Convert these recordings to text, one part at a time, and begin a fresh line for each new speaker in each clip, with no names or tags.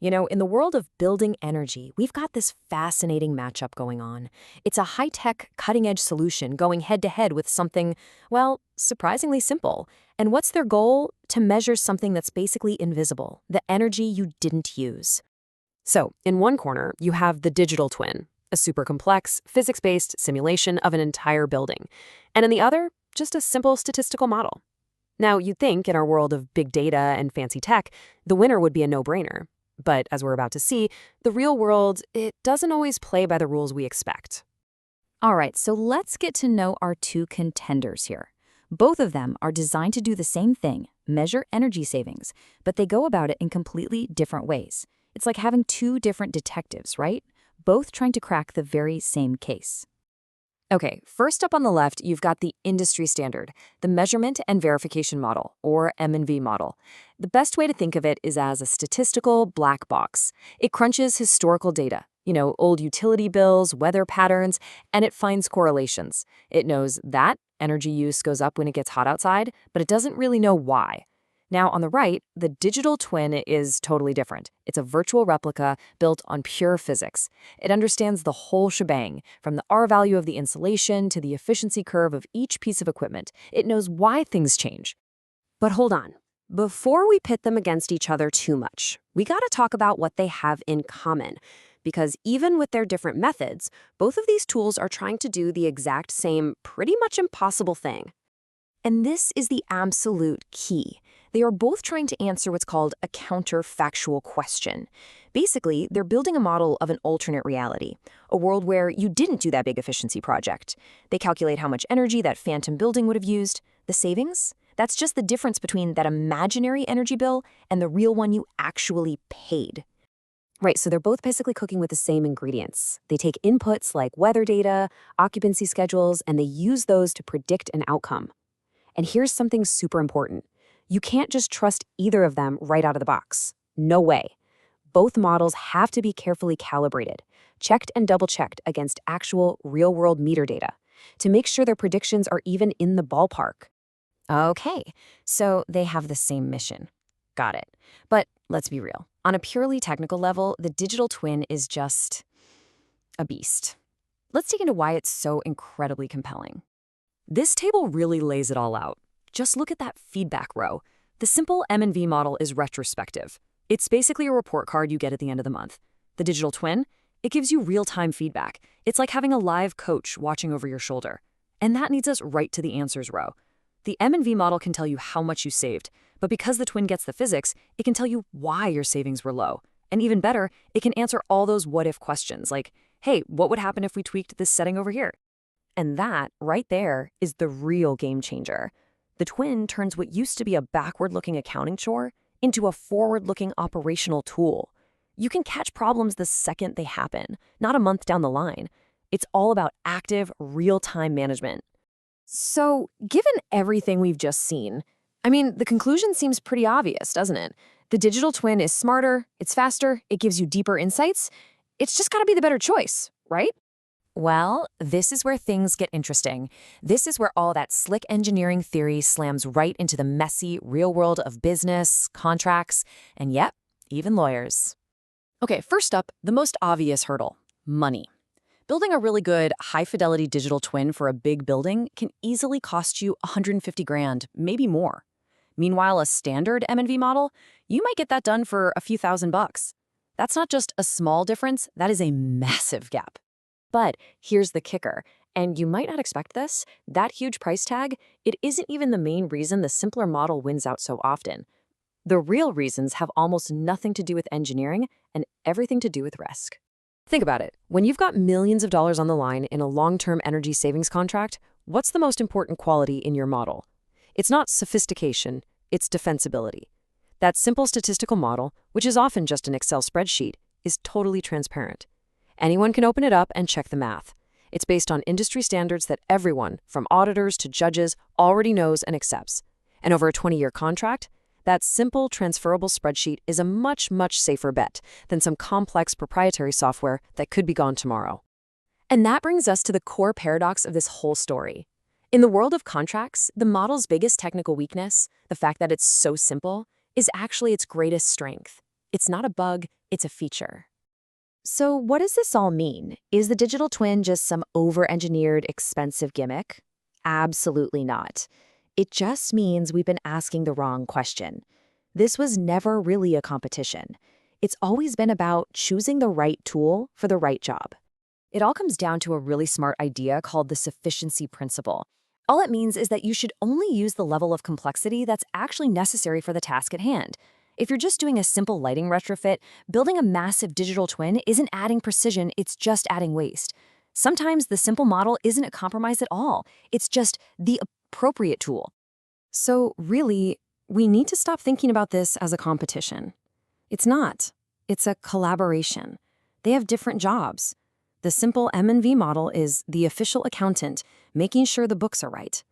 In the world of building energy, we've got this fascinating matchup going on. It's a high-tech, cutting-edge solution going head-to-head with something, well, surprisingly simple. And what's their goal? To measure something that's basically invisible, the energy you didn't use. So, in one corner, you have the digital twin, a super complex, physics-based simulation of an entire building. And in the other, just a simple statistical model. Now, you'd think in our world of big data and fancy tech, the winner would be a no-brainer. But as we're about to see, the real world, it doesn't always play by the rules we expect.
All right, so let's get to know our two contenders here. Both of them are designed to do the same thing, measure energy savings, but they go about it in completely different ways. It's like having two different detectives, right? Both trying to crack the very same case.
Okay, first up on the left, you've got the industry standard, the measurement and verification model, or M&V model. The best way to think of it is as a statistical black box. It crunches historical data, old utility bills, weather patterns, and it finds correlations. It knows that energy use goes up when it gets hot outside, but it doesn't really know why. Now, on the right, the digital twin is totally different. It's a virtual replica built on pure physics. It understands the whole shebang, from the R value of the insulation to the efficiency curve of each piece of equipment. It knows why things change. But hold on. Before we pit them against each other too much, we gotta talk about what they have in common. Because even with their different methods, both of these tools are trying to do the exact same, pretty much impossible thing. And this is the absolute key. They are both trying to answer what's called a counterfactual question. Basically, they're building a model of an alternate reality, a world where you didn't do that big efficiency project. They calculate how much energy that phantom building would have used. The savings? That's just the difference between that imaginary energy bill and the real one you actually paid. Right, so they're both basically cooking with the same ingredients. They take inputs like weather data, occupancy schedules, and they use those to predict an outcome. And here's something super important. You can't just trust either of them right out of the box. No way. Both models have to be carefully calibrated, checked and double-checked against actual real-world meter data to make sure their predictions are even in the ballpark. Okay, so they have the same mission. Got it. But let's be real. On a purely technical level, the digital twin is just a beast. Let's dig into why it's so incredibly compelling. This table really lays it all out. Just look at that feedback row. The simple M&V model is retrospective. It's basically a report card you get at the end of the month. The digital twin, it gives you real-time feedback. It's like having a live coach watching over your shoulder. And that leads us right to the answers row. The M&V model can tell you how much you saved, but because the twin gets the physics, it can tell you why your savings were low. And even better, it can answer all those what-if questions like, hey, what would happen if we tweaked this setting over here? And that, right there, is the real game changer. The twin turns what used to be a backward-looking accounting chore into a forward-looking operational tool. You can catch problems the second they happen, not a month down the line. It's all about active, real-time management. So, given everything we've just seen, the conclusion seems pretty obvious, doesn't it? The digital twin is smarter, it's faster, it gives you deeper insights. It's just gotta be the better choice, right? Well, this is where things get interesting. This is where all that slick engineering theory slams right into the messy real world of business, contracts, and yep, even lawyers. Okay, first up, the most obvious hurdle, money. Building a really good, high-fidelity digital twin for a big building can easily cost you $150,000, maybe more. Meanwhile, a standard M&V model, you might get that done for a few $1,000s. That's not just a small difference, that is a massive gap. But here's the kicker, and you might not expect this, that huge price tag, it isn't even the main reason the simpler model wins out so often. The real reasons have almost nothing to do with engineering and everything to do with risk. Think about it. When you've got millions of dollars on the line in a long-term energy savings contract, what's the most important quality in your model? It's not sophistication, it's defensibility. That simple statistical model, which is often just an Excel spreadsheet, is totally transparent. Anyone can open it up and check the math. It's based on industry standards that everyone, from auditors to judges, already knows and accepts. And over a 20-year contract, that simple, transferable spreadsheet is a much, much safer bet than some complex proprietary software that could be gone tomorrow. And that brings us to the core paradox of this whole story. In the world of contracts, the model's biggest technical weakness, the fact that it's so simple, is actually its greatest strength. It's not a bug,
It's a feature. So what does this all mean? Is the digital twin just some over-engineered, expensive gimmick? Absolutely not. It just means we've been asking the wrong question. This was never really a competition. It's always been about choosing the right tool for the right job.
It all comes down to a really smart idea called the sufficiency principle. All it means is that you should only use the level of complexity that's actually necessary for the task at hand. If you're just doing a simple lighting retrofit, building a massive digital twin isn't adding precision, it's just adding waste. Sometimes the simple model isn't a compromise at all. It's just the appropriate tool. So really, we need to stop thinking about this as a competition. It's not. It's a collaboration. They have different jobs. The simple M&V model is the official accountant, making sure the books are right.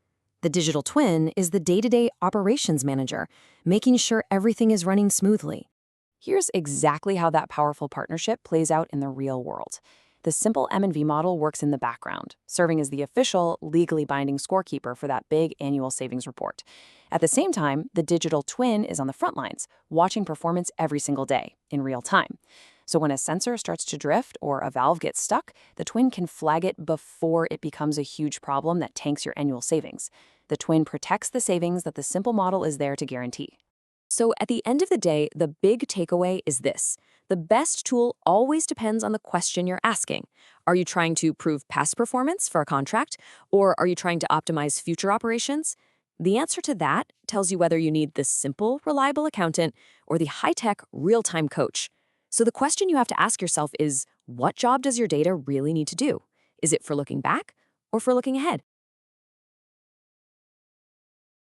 The digital twin is the day-to-day operations manager, making sure everything is running smoothly. Here's exactly how that powerful partnership plays out in the real world. The simple M&V model works in the background, serving as the official, legally binding scorekeeper for that big annual savings report. At the same time, the digital twin is on the front lines, watching performance every single day, in real time. So when a sensor starts to drift or a valve gets stuck, the twin can flag it before it becomes a huge problem that tanks your annual savings. The twin protects the savings that the simple model is there to guarantee. So at the end of the day, the big takeaway is this. The best tool always depends on the question you're asking. Are you trying to prove past performance for a contract, or are you trying to optimize future operations? The answer to that tells you whether you need the simple, reliable accountant or the high-tech, real-time coach. So the question you have to ask yourself is, what job does your data really need to do? Is it for looking back or for looking ahead?